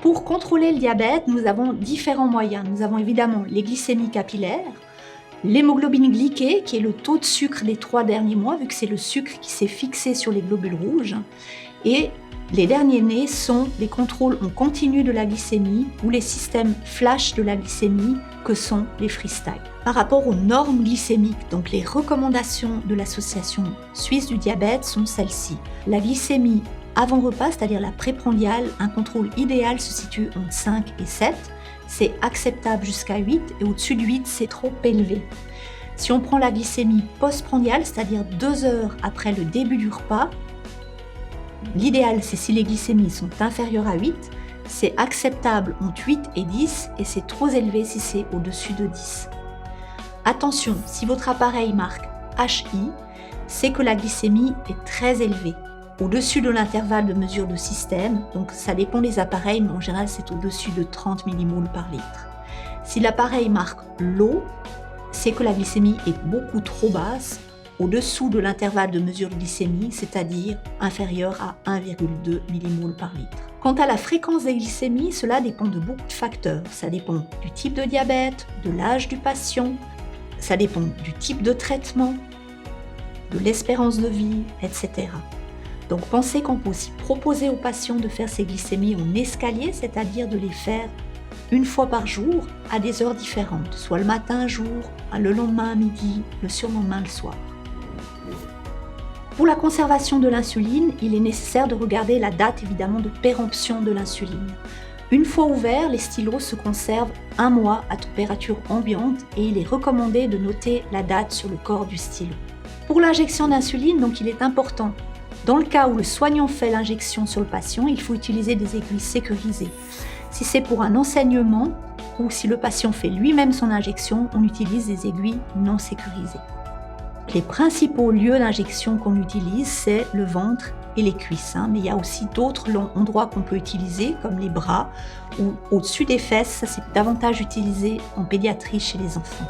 Pour contrôler le diabète, nous avons différents moyens. Nous avons évidemment les glycémies capillaires, l'hémoglobine glyquée, qui est le taux de sucre des 3 derniers mois, vu que c'est le sucre qui s'est fixé sur les globules rouges. Et les derniers nés sont les contrôles en continu de la glycémie ou les systèmes flash de la glycémie que sont les freestyle. Par rapport aux normes glycémiques, donc les recommandations de l'Association suisse du diabète sont celles-ci. La glycémie avant repas, c'est-à-dire la préprandiale, un contrôle idéal se situe entre 5 et 7. C'est acceptable jusqu'à 8 et au-dessus de 8, c'est trop élevé. Si on prend la glycémie postprandiale, c'est-à-dire 2 heures après le début du repas, l'idéal, c'est si les glycémies sont inférieures à 8, c'est acceptable entre 8 et 10 et c'est trop élevé si c'est au-dessus de 10. Attention, si votre appareil marque HI, c'est que la glycémie est très élevée, au-dessus de l'intervalle de mesure de système, donc ça dépend des appareils, mais en général c'est au-dessus de 30 mmol par litre. Si l'appareil marque low, c'est que la glycémie est beaucoup trop basse, au-dessous de l'intervalle de mesure de glycémie, c'est-à-dire inférieur à 1,2 mmol par litre. Quant à la fréquence des glycémies, cela dépend de beaucoup de facteurs. Ça dépend du type de diabète, de l'âge du patient, ça dépend du type de traitement, de l'espérance de vie, etc. Donc pensez qu'on peut aussi proposer aux patients de faire ces glycémies en escalier, c'est-à-dire de les faire une fois par jour à des heures différentes, soit le matin un jour, le lendemain à midi, le surlendemain le soir. Pour la conservation de l'insuline, il est nécessaire de regarder la date évidemment de péremption de l'insuline. Une fois ouvert, les stylos se conservent 1 mois à température ambiante et il est recommandé de noter la date sur le corps du stylo. Pour l'injection d'insuline, donc il est important. Dans le cas où le soignant fait l'injection sur le patient, il faut utiliser des aiguilles sécurisées. Si c'est pour un enseignement ou si le patient fait lui-même son injection, on utilise des aiguilles non sécurisées. Les principaux lieux d'injection qu'on utilise, c'est le ventre et les cuisses. Mais il y a aussi d'autres endroits qu'on peut utiliser, comme les bras ou au-dessus des fesses. Ça, c'est davantage utilisé en pédiatrie chez les enfants.